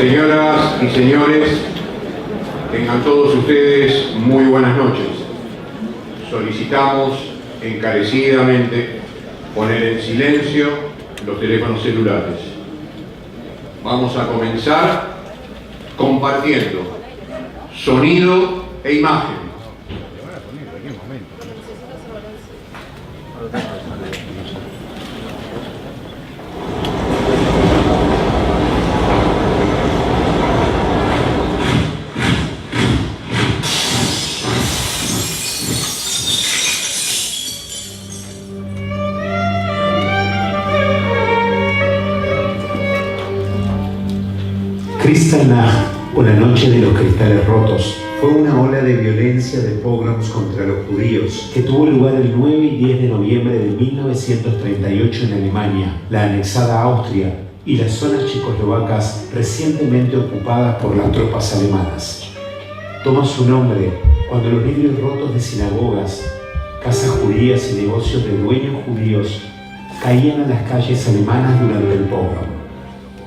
Señoras y señores, tengan todos ustedes muy buenas noches. Solicitamos encarecidamente poner en silencio los teléfonos celulares. Vamos a comenzar compartiendo sonido e imagen. Kristallnacht, o la noche de los cristales rotos, fue una ola de violencia de pogroms contra los judíos que tuvo lugar el 9 y 10 de noviembre de 1938 en Alemania, la anexada Austria y las zonas checoslovacas recientemente ocupadas por las tropas alemanas. Toma su nombre cuando los vidrios rotos de sinagogas, casas judías y negocios de dueños judíos caían a las calles alemanas durante el pogrom.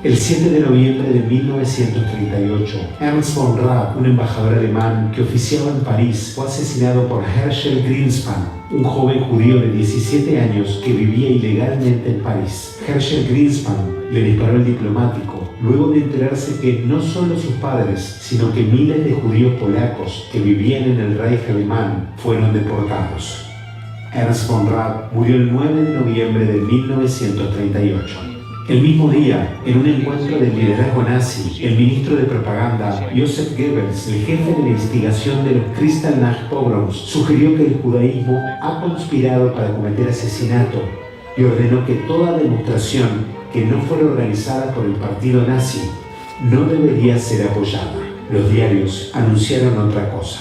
El 7 de noviembre de 1938, Ernst von Raab, un embajador alemán que oficiaba en París, fue asesinado por Herschel Greenspan, un joven judío de 17 años que vivía ilegalmente en París. Herschel Greenspan le disparó al diplomático, luego de enterarse que no solo sus padres, sino que miles de judíos polacos que vivían en el Reich alemán fueron deportados. Ernst von Raab murió el 9 de noviembre de 1938. El mismo día, en un encuentro del liderazgo nazi, el ministro de propaganda, Joseph Goebbels, el jefe de la investigación de los Kristallnacht pogroms, sugirió que el judaísmo ha conspirado para cometer asesinato y ordenó que toda demostración que no fuera organizada por el partido nazi no debería ser apoyada. Los diarios anunciaron otra cosa.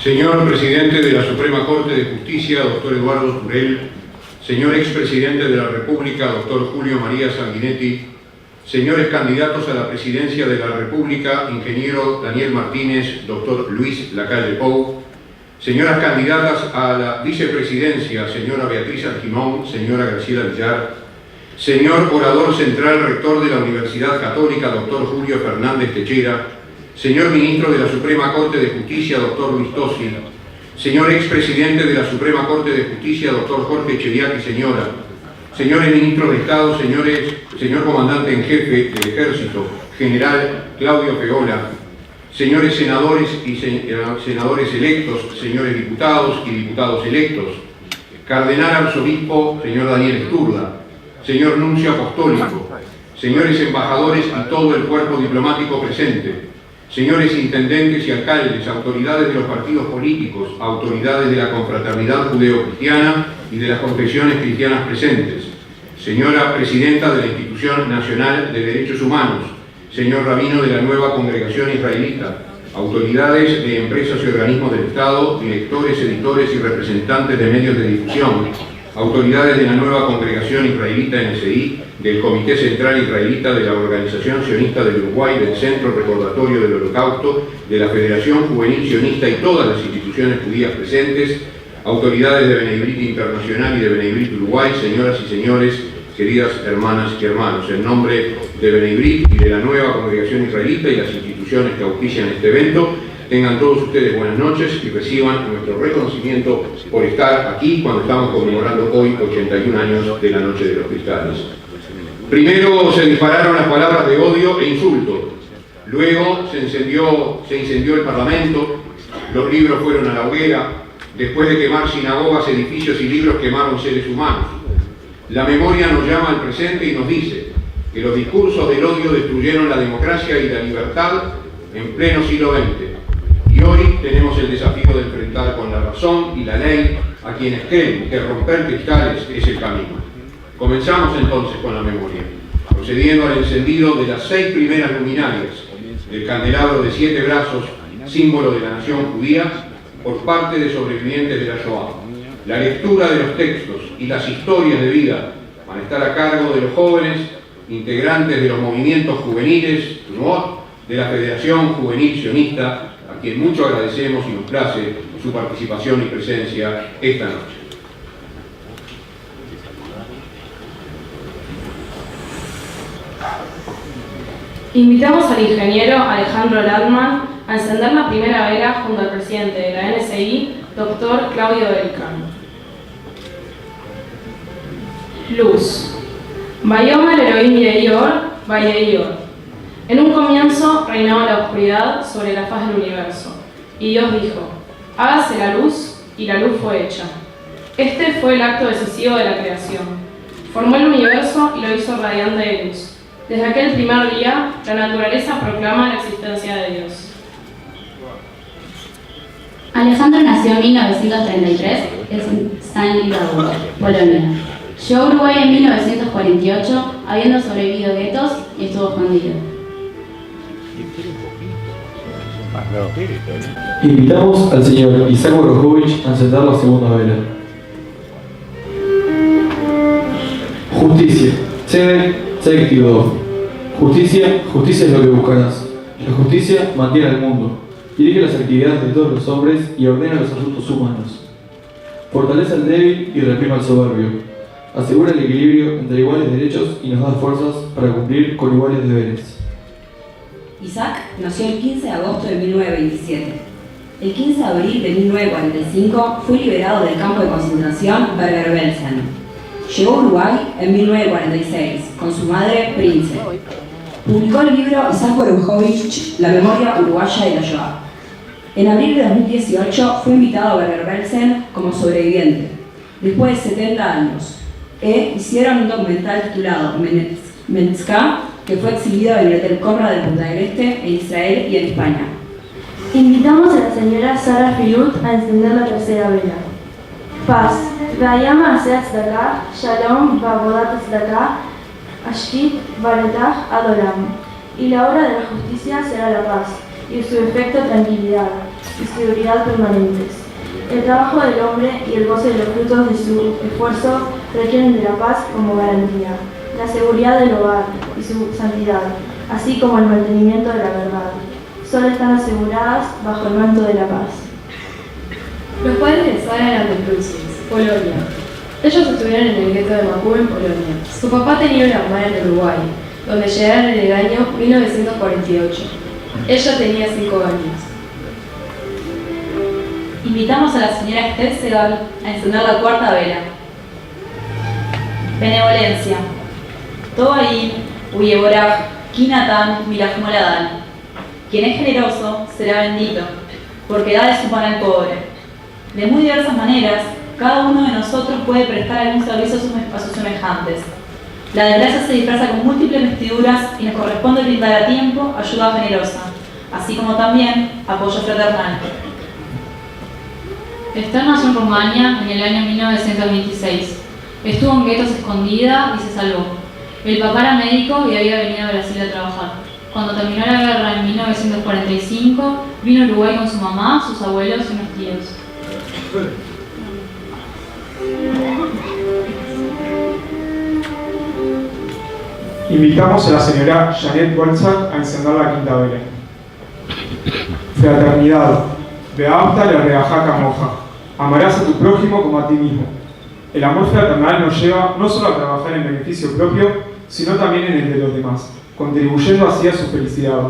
Señor Presidente de la Suprema Corte de Justicia, doctor Eduardo Turell, señor expresidente de la República, doctor Julio María Sanguinetti, señores candidatos a la presidencia de la República, ingeniero Daniel Martínez, doctor Luis Lacalle Pou, señoras candidatas a la vicepresidencia, señora Beatriz Argimón, señora Graciela Villar, señor orador central, rector de la Universidad Católica, doctor Julio Fernández Techera, señor ministro de la Suprema Corte de Justicia, doctor Luis Tosi, señor expresidente de la Suprema Corte de Justicia, doctor Jorge Chediaki, señora, señores ministros de Estado, señor comandante en jefe del Ejército, general Claudio Feola, señores senadores y senadores electos, señores diputados y diputados electos, Cardenal Arzobispo, señor Daniel Sturla, señor Nuncio Apostólico, señores embajadores y todo el cuerpo diplomático presente, señores intendentes y alcaldes, autoridades de los partidos políticos, autoridades de la confraternidad judeo-cristiana y de las confesiones cristianas presentes, señora presidenta de la Institución Nacional de Derechos Humanos, señor rabino de la nueva congregación israelita, autoridades de empresas y organismos del Estado, directores, editores y representantes de medios de difusión, autoridades de la nueva congregación israelita NSI, del Comité Central Israelita, de la Organización Sionista del Uruguay, del Centro Recordatorio del Holocausto, de la Federación Juvenil Sionista y todas las instituciones judías presentes, autoridades de Beneibrit Internacional y de Beneibrit Uruguay, señoras y señores, queridas hermanas y hermanos, en nombre de Beneibrit y de la nueva congregación israelita y las instituciones que auspician este evento, tengan todos ustedes buenas noches y reciban nuestro reconocimiento por estar aquí cuando estamos conmemorando hoy 81 años de la Noche de los Cristales. Primero se dispararon las palabras de odio e insulto, luego se incendió el Parlamento, los libros fueron a la hoguera, después de quemar sinagogas, edificios y libros quemaron seres humanos. La memoria nos llama al presente y nos dice que los discursos del odio destruyeron la democracia y la libertad en pleno siglo XX. Y hoy tenemos el desafío de enfrentar con la razón y la ley a quienes creen que romper cristales es el camino. Comenzamos entonces con la memoria, procediendo al encendido de las 6 primeras luminarias del candelabro de 7 brazos, símbolo de la nación judía, por parte de sobrevivientes de la Shoah. La lectura de los textos y las historias de vida van a estar a cargo de los jóvenes integrantes de los movimientos juveniles de la Federación Juvenil Sionista, a quien mucho agradecemos y nos place su participación y presencia esta noche. Invitamos al ingeniero Alejandro Ladman a encender la primera vela junto al presidente de la NSI, Dr. Claudio Belcan. Luz. Vayomer Elohim Yeyor, Vayeyor. En un comienzo reinaba la oscuridad sobre la faz del universo, y Dios dijo: hágase la luz, y la luz fue hecha. Este fue el acto decisivo de la creación. Formó el universo y lo hizo radiante de luz. Desde aquel primer día, la naturaleza proclama la existencia de Dios. Alejandro nació en 1933 en Stanislaw, Polonia. Llegó a Uruguay en 1948, habiendo sobrevivido guetos y estuvo escondido. Invitamos al señor Isaac Borojovich a encender la segunda vela. Justicia. Tzedek Tivdov. Justicia es lo que buscarás. La justicia mantiene al mundo, dirige las actividades de todos los hombres y ordena los asuntos humanos. Fortalece al débil y reprime al soberbio. Asegura el equilibrio entre iguales derechos y nos da fuerzas para cumplir con iguales deberes. Isaac nació el 15 de agosto de 1927. El 15 de abril de 1945 fue liberado del campo de concentración Bergen-Belsen. Llegó a Uruguay en 1946 con su madre, Prince. Publicó el libro Isaac Borojovich, La memoria uruguaya de la Shoah. En abril de 2018 fue invitado a Bergen-Belsen como sobreviviente. Después de 70 años, hicieron un documental titulado Metzka, que fue exhibido en el Hotel Comra de Punta del Este, en Israel y en España. Invitamos a la señora Sara Filut a encender la tercera vela. Paz. Vayama Asea Tzedakah, Shalom, Vavodat Tzedakah, Ashkit, Baretach, Adoram. Y la obra de la justicia será la paz, y su efecto tranquilidad y seguridad permanentes. El trabajo del hombre y el goce de los frutos de su esfuerzo requieren de la paz como garantía, la seguridad del hogar y su santidad, así como el mantenimiento de la verdad. Solo están aseguradas bajo el manto de la paz. Los padres de Sara eran de Prusia, Polonia. Ellos estuvieron en el gueto de Macú en Polonia. Su papá tenía una hermana en Uruguay, donde llegaron en el año 1948. Ella tenía 5 años. Invitamos a la señora Esther Segal a encender la cuarta vela. Benevolencia. Toaim, Uyeboraj, Kinatan, Milajmoladán. Quien es generoso será bendito, porque da de su pan al pobre. De muy diversas maneras, cada uno de nosotros puede prestar algún servicio a sus semejantes. La desgracia se disfraza con múltiples vestiduras y nos corresponde brindar a tiempo ayuda generosa, así como también apoyo fraternal. Esther nació en Rumania en el año 1926. Estuvo en guetos escondida y se salvó. El papá era médico y había venido a Brasil a trabajar. Cuando terminó la guerra en 1945, vino a Uruguay con su mamá, sus abuelos y unos tíos. Invitamos a la señora Janet Bolzak a encender la quinta vela. Fraternidad. Beapta la reajaca moja. Amarás a tu prójimo como a ti mismo. El amor fraternal nos lleva no solo a trabajar en beneficio propio, sino también en el de los demás, contribuyendo así a su felicidad.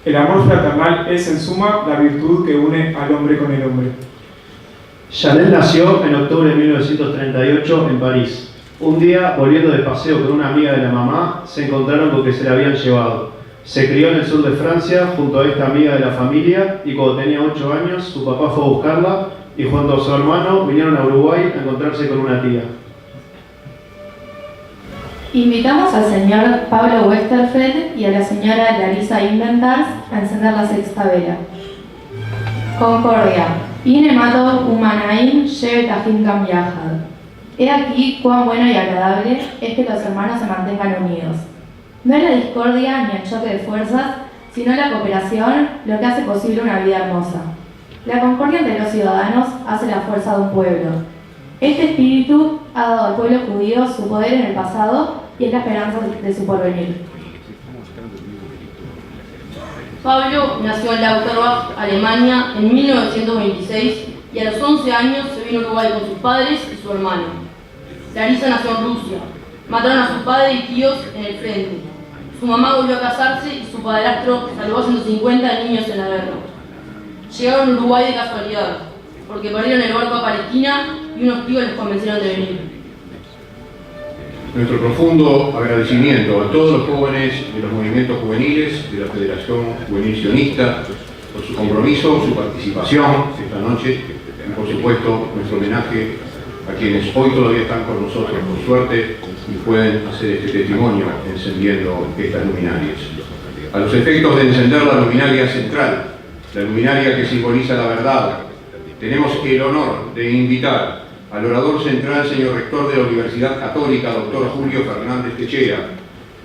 El amor fraternal es, en suma, la virtud que une al hombre con el hombre. Janet nació en octubre de 1938 en París. Un día, volviendo de paseo con una amiga de la mamá, se encontraron con que se la habían llevado. Se crió en el sur de Francia junto a esta amiga de la familia y cuando tenía 8 años su papá fue a buscarla y junto a su hermano vinieron a Uruguay a encontrarse con una tía. Invitamos al señor Pablo Westerfeld y a la señora Larisa Inventars a encender la sexta vela. Concordia. Inemato humanaim shevet ahim gam yahad. He aquí cuán bueno y agradable es que los hermanos se mantengan unidos. No es la discordia ni el choque de fuerzas, sino la cooperación lo que hace posible una vida hermosa. La concordia entre los ciudadanos hace la fuerza de un pueblo. Este espíritu ha dado al pueblo judío su poder en el pasado y es la esperanza de su porvenir. Pablo nació en Lauterbach, Alemania, en 1926 y a los 11 años se vino a Uruguay con sus padres y su hermano. Larisa nació en Rusia. Mataron a su padre y tíos en el frente. Su mamá volvió a casarse y su padrastro salvó a 150 niños en la guerra. Llegaron a Uruguay de casualidad, porque perdieron el barco a Palestina y unos tíos les convencieron de venir. Nuestro profundo agradecimiento a todos los jóvenes de los movimientos juveniles de la Federación Juvenil Sionista por su compromiso, su participación esta noche y por supuesto nuestro homenaje a quienes hoy todavía están con nosotros por suerte y pueden hacer este testimonio encendiendo estas luminarias. A los efectos de encender la luminaria central, la luminaria que simboliza la verdad, tenemos el honor de invitar al orador central, señor rector de la Universidad Católica, doctor Julio Fernández Techera,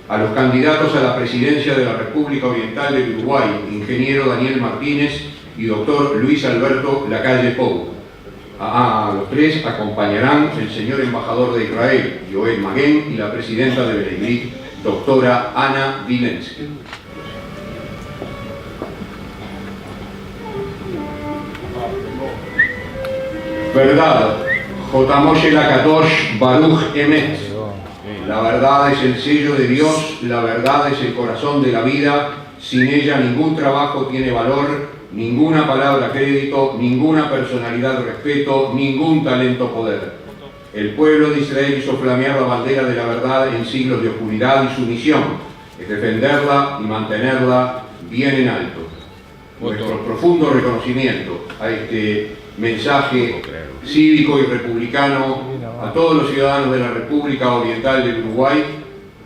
a los candidatos a la presidencia de la República Oriental del Uruguay, ingeniero Daniel Martínez y doctor Luis Alberto Lacalle Pou. A los tres acompañarán el señor embajador de Israel, Joel Maguen, y la presidenta de Benegrit, doctora Ana Vilensky. Verdad. Jotamoshe Lakadosh Baruch Emet. La verdad es el sello de Dios, la verdad es el corazón de la vida. Sin ella ningún trabajo tiene valor, ninguna palabra crédito, ninguna personalidad respeto, ningún talento poder. El pueblo de Israel hizo flamear la bandera de la verdad en siglos de oscuridad y su misión es defenderla y mantenerla bien en alto. Nuestro profundo reconocimiento a este mensaje cívico y republicano a todos los ciudadanos de la República Oriental del Uruguay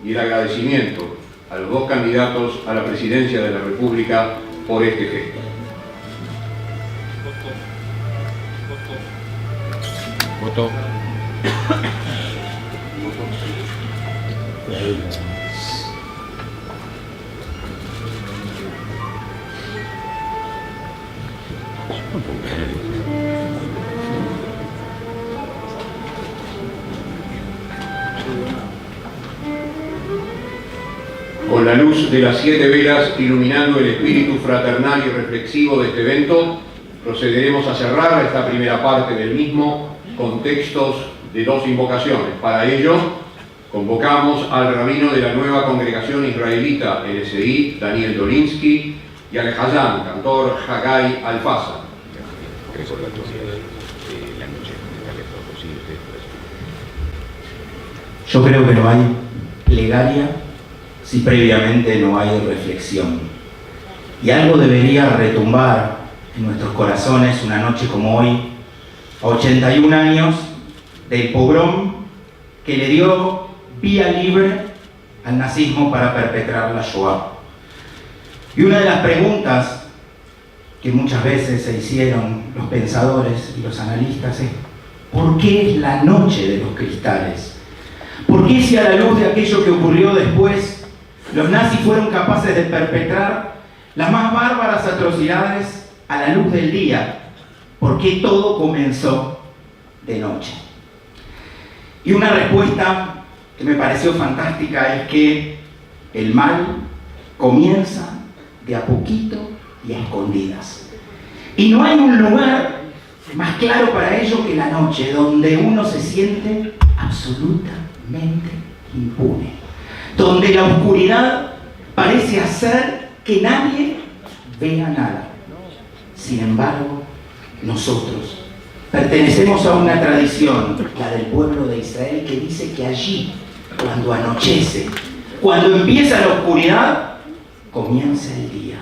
y el agradecimiento a los dos candidatos a la presidencia de la República por este gesto. Voto. Con la luz de las 7 velas iluminando el espíritu fraternal y reflexivo de este evento, procederemos a cerrar esta primera parte del mismo con textos de 2 invocaciones. Para ello, convocamos al rabino de la nueva congregación israelita LSI, Daniel Dolinsky, y al Hayán, cantor Hagai Alfasa. Yo creo que no hay plegaria si previamente no hay reflexión. Y algo debería retumbar en nuestros corazones una noche como hoy, a 81 años del pogrom que le dio vía libre al nazismo para perpetrar la Shoah. Y una de las preguntas que muchas veces se hicieron los pensadores y los analistas es: ¿por qué es la noche de los cristales? ¿Por qué, si a la luz de aquello que ocurrió después, los nazis fueron capaces de perpetrar las más bárbaras atrocidades a la luz del día? ¿Por qué todo comenzó de noche? Y una respuesta que me pareció fantástica es que el mal comienza de a poquito y a escondidas. Y no hay un lugar más claro para ello que la noche, donde uno se siente absolutamente impune, donde la oscuridad parece hacer que nadie vea nada. Sin embargo, nosotros pertenecemos a una tradición, la del pueblo de Israel, que dice que allí, cuando anochece, cuando empieza la oscuridad, comienza el día.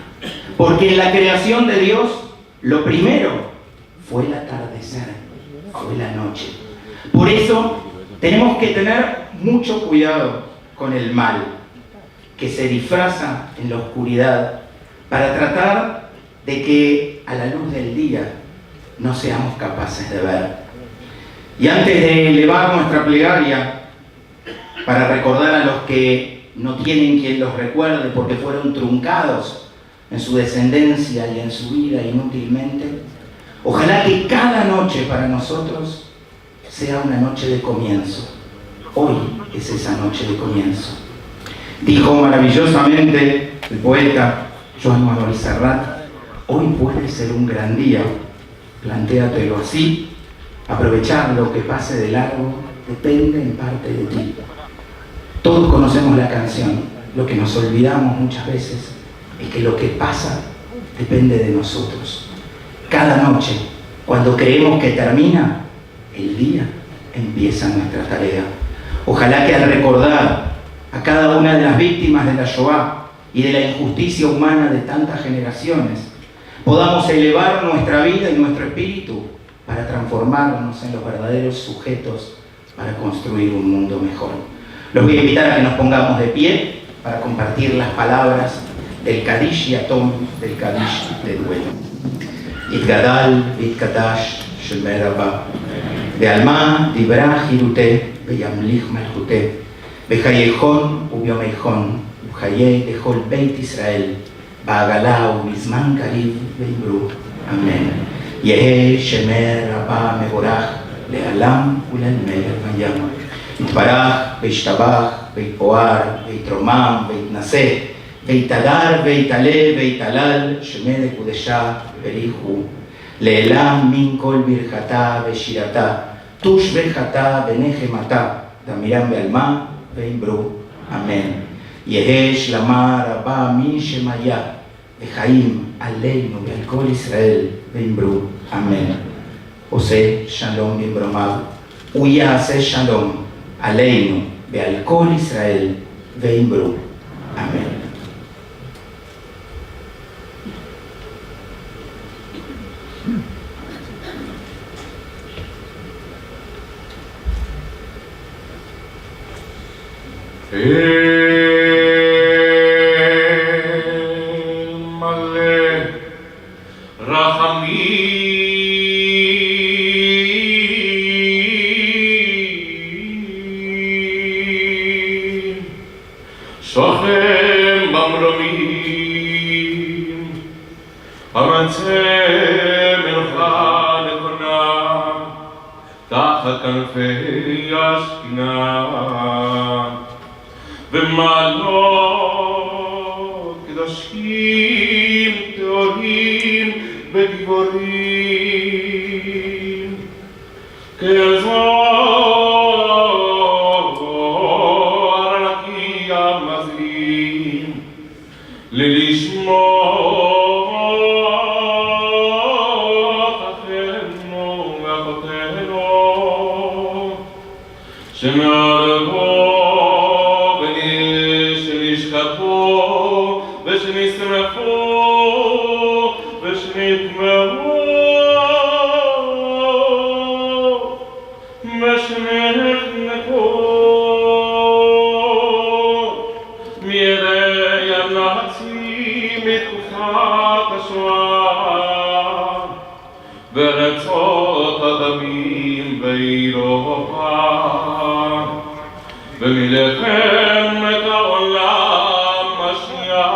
Porque en la creación de Dios, lo primero fue el atardecer, fue la noche. Por eso tenemos que tener mucho cuidado con el mal, que se disfraza en la oscuridad, para tratar de que a la luz del día no seamos capaces de ver. Y antes de elevar nuestra plegaria, para recordar a los que no tienen quien los recuerde porque fueron truncados en su descendencia y en su vida inútilmente, ojalá que cada noche para nosotros sea una noche de comienzo. Hoy es esa noche de comienzo. Dijo maravillosamente el poeta Joan Manuel Serrat: hoy puede ser un gran día. Plantéatelo así. Aprovechar lo que pase de largo depende en parte de ti. Todos conocemos la canción. Lo que nos olvidamos muchas veces es que lo que pasa depende de nosotros. Cada noche, cuando creemos que termina, el día empieza nuestra tarea. Ojalá que al recordar a cada una de las víctimas de la Shoah y de la injusticia humana de tantas generaciones, podamos elevar nuestra vida y nuestro espíritu para transformarnos en los verdaderos sujetos para construir un mundo mejor. Los voy a invitar a que nos pongamos de pie para compartir las palabras del Kadish Yatom, del Kadish de duelo. Itgadal, Itkadash, Shemer Abba, Be'alma, Dibra, Hirute, Be'yamlich Malchute, Be'chayechon, Ubiomeichon, Uchayei, Dechol Beit Israel, Ba'agala, Ubizman Karib, Be'imru. Amén. Yehe, Shemer Abba, Meborach, Le'alam, Ulalmer, Mayam. Itbarach, Beishtabach, Beitpoar, Beitromam, Beitnaseh, Beitagar, Beitale, Beitalal, Shemede Kudesha, Berihu, Leelam, Minkol, Birjata, Beshirata, Tush, Bejata, Benehemata, Damiram, Bealma, Beimbru. Amén. Yehesh, Lamar, Abba, Min, Shemaya, Behaim, Aleinu, Bealkol, Israel, Beimbru. Amén. Ose, Shalom, Beimbromav, Uyase, Shalom, Aleinu, Bealkol, Israel, Beimbru. Amén. Male Rahamim Shochem Bamromim Amatzeh Melcha Nechona Tachat Kanfei Ashkenaz ומעלות קדושים טהורים וגיבורים כזוהר נקי המזלים לשמוע אחינו ואחותינו שנהרגו ושנטמעו ורצות הדמים באירופה, ומלחמת העולם השנייה.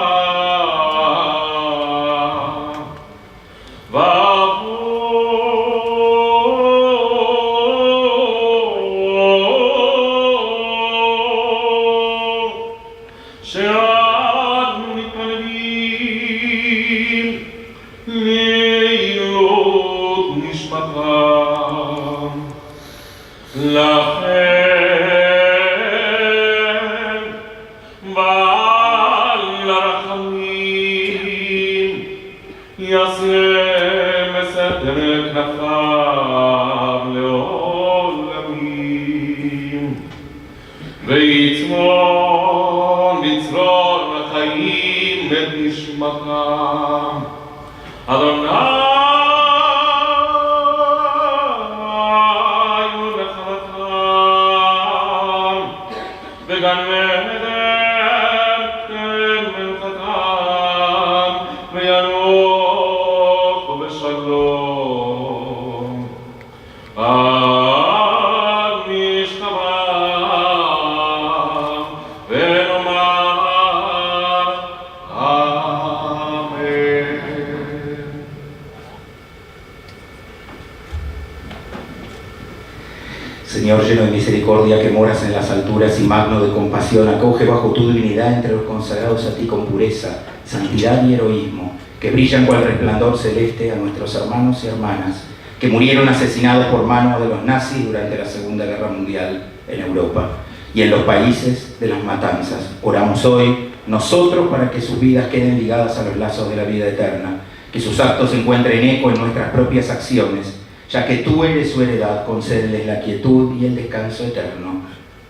Señor, lleno de misericordia, que moras en las alturas y magno de compasión, acoge bajo tu divinidad entre los consagrados a ti con pureza, santidad y heroísmo, que brillan cual resplandor celeste a nuestros hermanos y hermanas que murieron asesinados por manos de los nazis durante la Segunda Guerra Mundial en Europa y en los países de las matanzas. Oramos hoy nosotros para que sus vidas queden ligadas a los lazos de la vida eterna, que sus actos encuentren eco en nuestras propias acciones, ya que tú eres su heredad. Concédeles la quietud y el descanso eterno.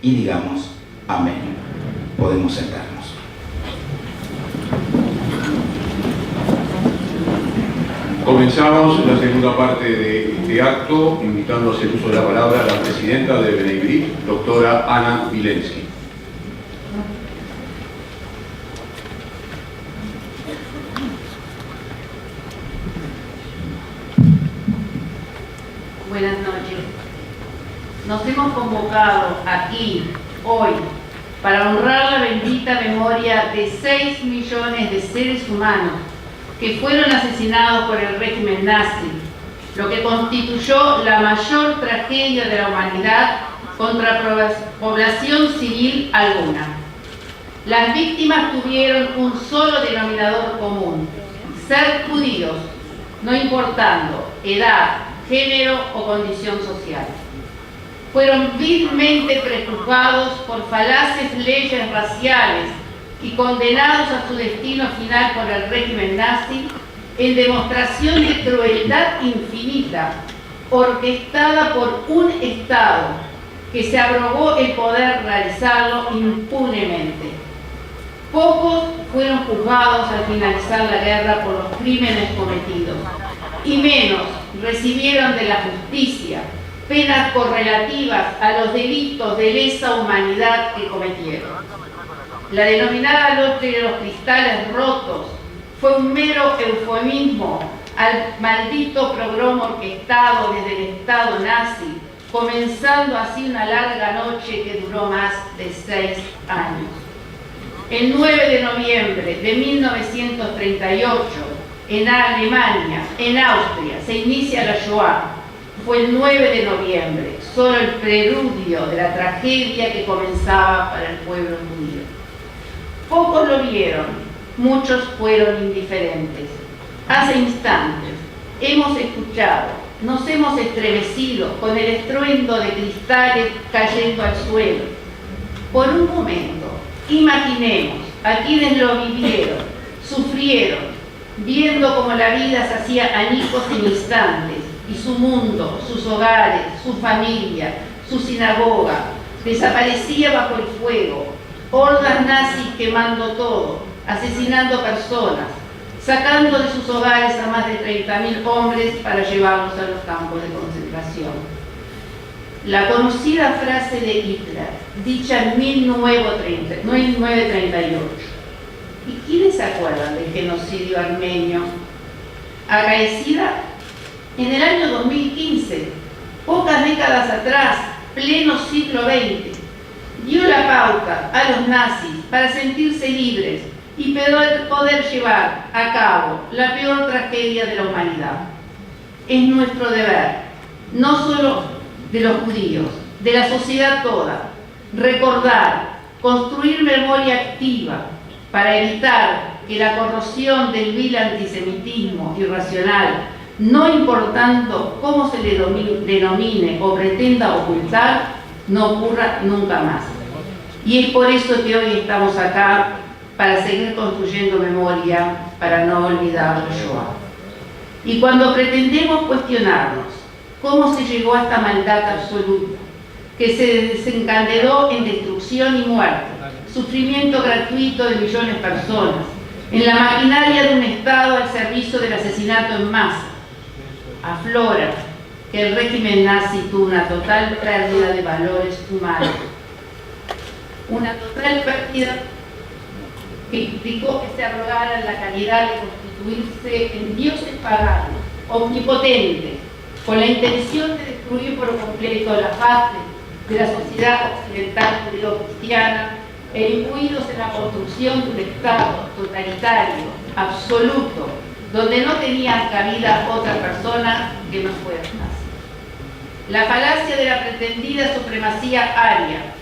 Y digamos, amén. Podemos sentarnos. Comenzamos la segunda parte de este acto, invitando a hacer uso de la palabra a la presidenta de B'nai B'rith, doctora Ana Vilensky. Buenas noches. Nos hemos convocado aquí, hoy, para honrar la bendita memoria de 6 millones de seres humanos que fueron asesinados por el régimen nazi, lo que constituyó la mayor tragedia de la humanidad contra población civil alguna. Las víctimas tuvieron un solo denominador común: ser judíos, no importando edad, género o condición social. Fueron vilmente prejuzgados por falaces leyes raciales y condenados a su destino final por el régimen nazi, en demostración de crueldad infinita, orquestada por un Estado que se arrogó el poder realizarlo impunemente. Pocos fueron juzgados al finalizar la guerra por los crímenes cometidos, y menos recibieron de la justicia penas correlativas a los delitos de lesa humanidad que cometieron. La denominada Noche de los Cristales Rotos fue un mero eufemismo al maldito programa orquestado desde el Estado nazi, comenzando así una larga noche que duró más de 6 años. El 9 de noviembre de 1938, en Alemania, en Austria, se inicia la Shoah. Fue el 9 de noviembre, solo el preludio de la tragedia que comenzaba para el pueblo judío. Pocos lo vieron, muchos fueron indiferentes. Hace instantes hemos escuchado, nos hemos estremecido con el estruendo de cristales cayendo al suelo. Por un momento, imaginemos a quienes lo vivieron, sufrieron, viendo cómo la vida se hacía añicos en instantes y su mundo, sus hogares, su familia, su sinagoga, desaparecía bajo el fuego, hordas nazis quemando todo, asesinando personas, sacando de sus hogares a más de 30.000 hombres para llevarlos a los campos de concentración. La conocida frase de Hitler, dicha en 1938. ¿Y quiénes se acuerdan del genocidio armenio? Acaecida En el año 2015, pocas décadas atrás, pleno siglo XX, dio la pauta a los nazis para sentirse libres y poder llevar a cabo la peor tragedia de la humanidad. Es nuestro deber, no solo de los judíos, de la sociedad toda, recordar, construir memoria activa para evitar que la corrosión del vil antisemitismo irracional, no importando cómo se le denomine o pretenda ocultar, no ocurra nunca más. Y es por eso que hoy estamos acá, para seguir construyendo memoria, para no olvidar la Shoah. Y cuando pretendemos cuestionarnos cómo se llegó a esta maldad absoluta, que se desencadenó en destrucción y muerte, sufrimiento gratuito de millones de personas, en la maquinaria de un Estado al servicio del asesinato en masa, aflora que el régimen nazi tuvo una total pérdida de valores humanos, una total pérdida que implicó que se arrogaran la calidad de constituirse en dioses paganos, omnipotentes, con la intención de destruir por completo la faz de la sociedad occidental judío-cristiana e imbuidos en la construcción de un Estado totalitario, absoluto, donde no tenían cabida otra persona que no fuera nazi. La falacia de la pretendida supremacía aria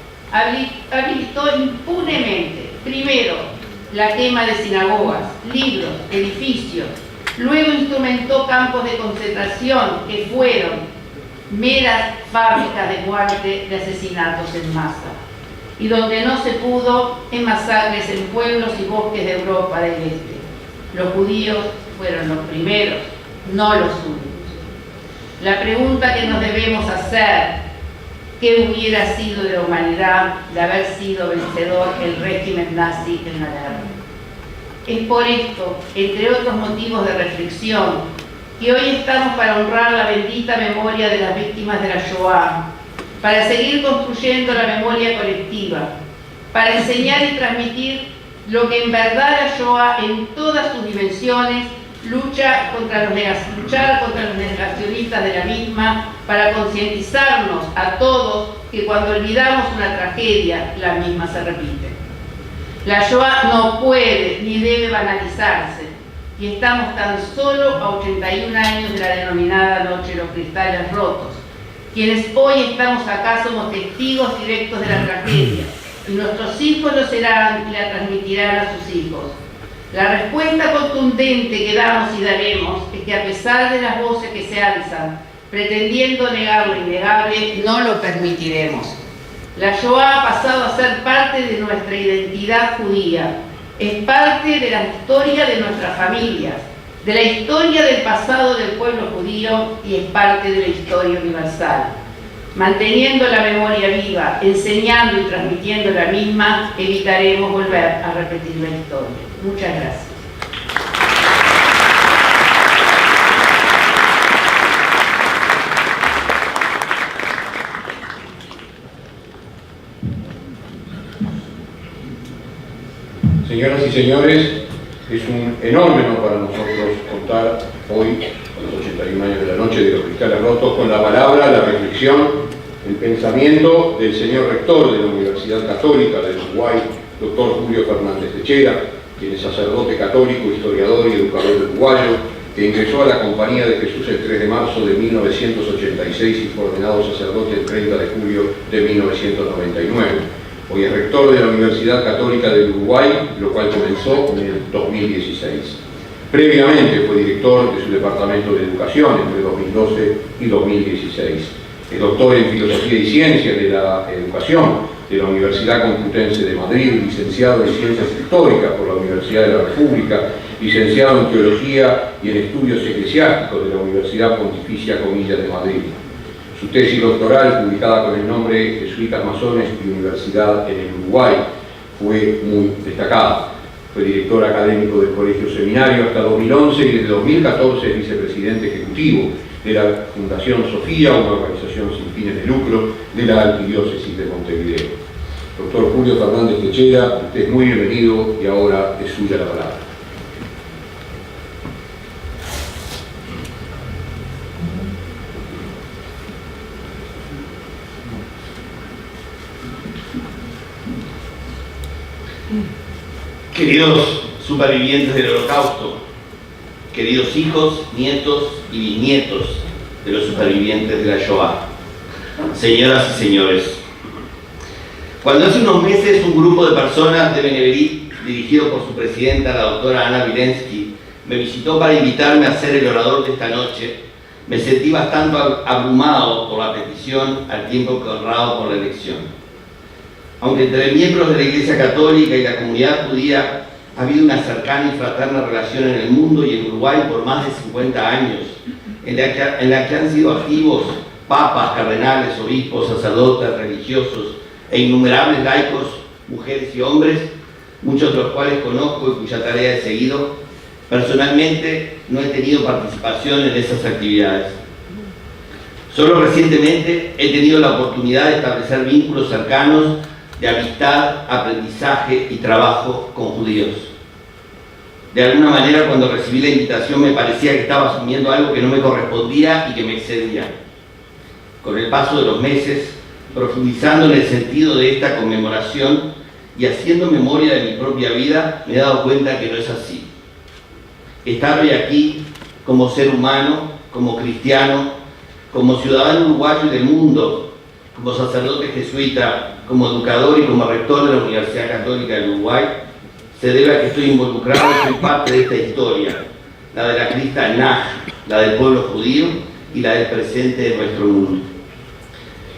habilitó impunemente, primero, la quema de sinagogas, libros, edificios, luego instrumentó campos de concentración que fueron meras fábricas de muerte, de asesinatos en masa, y donde no se pudo, en masacres en pueblos y bosques de Europa del Este. Los judíos fueron los primeros, no los únicos. La pregunta que nos debemos hacer: ¿qué hubiera sido de la humanidad de haber sido vencedor el régimen nazi en la guerra? Es por esto, entre otros motivos de reflexión, que hoy estamos para honrar la bendita memoria de las víctimas de la Shoah, para seguir construyendo la memoria colectiva, para enseñar y transmitir lo que en verdad la Shoah en todas sus dimensiones luchar contra los negacionistas de la misma, para concientizarnos a todos que cuando olvidamos una tragedia, la misma se repite. La Shoah no puede ni debe banalizarse, y estamos tan solo a 81 años de la denominada Noche de los Cristales Rotos. Quienes hoy estamos acá somos testigos directos de la tragedia, y nuestros hijos lo serán y la transmitirán a sus hijos. La respuesta contundente que damos y daremos es que, a pesar de las voces que se alzan, pretendiendo negar lo innegable, no lo permitiremos. La Shoah ha pasado a ser parte de nuestra identidad judía, es parte de la historia de nuestras familias, de la historia del pasado del pueblo judío y es parte de la historia universal. Manteniendo la memoria viva, enseñando y transmitiendo la misma, evitaremos volver a repetir la historia. Muchas gracias. Señoras y señores, es un enorme honor para nosotros contar hoy, a los 81 años de la Noche de los Cristales Rotos, con la palabra, la reflexión, el pensamiento del señor rector de la Universidad Católica del Uruguay, doctor Julio Fernández Techera, quien es sacerdote católico, historiador y educador uruguayo, que ingresó a la Compañía de Jesús el 3 de marzo de 1986 y fue ordenado sacerdote el 30 de julio de 1999. Hoy es rector de la Universidad Católica del Uruguay, lo cual comenzó en el 2016. Previamente fue director de su Departamento de Educación entre 2012 y 2016. Es doctor en Filosofía y Ciencias de la Educación de la Universidad Complutense de Madrid, licenciado en Ciencias Históricas por la Universidad de la República, licenciado en Teología y en Estudios Eclesiásticos de la Universidad Pontificia Comillas de Madrid. Su tesis doctoral, publicada con el nombre Jesuitas Masones y Universidad en el Uruguay, fue muy destacada. Fue director académico del Colegio Seminario hasta 2011 y desde 2014 es vicepresidente ejecutivo de la Fundación Sofía, una organización sin fines de lucro de la Arquidiócesis de Montevideo. Doctor Julio Fernández Techera, usted es muy bienvenido y ahora es suya la palabra. Queridos supervivientes del Holocausto, queridos hijos, nietos y bisnietos de los supervivientes de la Shoah, señoras y señores, cuando hace unos meses un grupo de personas de Beneverit, dirigido por su presidenta, la doctora Ana Vilensky, me visitó para invitarme a ser el orador de esta noche, me sentí bastante abrumado por la petición al tiempo que honrado por la elección. Aunque entre miembros de la Iglesia Católica y la comunidad judía ha habido una cercana y fraterna relación en el mundo y en Uruguay por más de 50 años, en la que han sido activos papas, cardenales, obispos, sacerdotes, religiosos e innumerables laicos, mujeres y hombres, muchos de los cuales conozco y cuya tarea he seguido, personalmente no he tenido participación en esas actividades. Solo recientemente he tenido la oportunidad de establecer vínculos cercanos de amistad, aprendizaje y trabajo con judíos. De alguna manera, cuando recibí la invitación me parecía que estaba asumiendo algo que no me correspondía y que me excedía. Con el paso de los meses, profundizando en el sentido de esta conmemoración y haciendo memoria de mi propia vida, me he dado cuenta que no es así. Estar hoy aquí como ser humano, como cristiano, como ciudadano uruguayo y del mundo, como sacerdote jesuita, como educador y como rector de la Universidad Católica del Uruguay, se debe a que estoy involucrado y soy parte de esta historia, la de la Kristallnacht, la del pueblo judío y la del presente de nuestro mundo.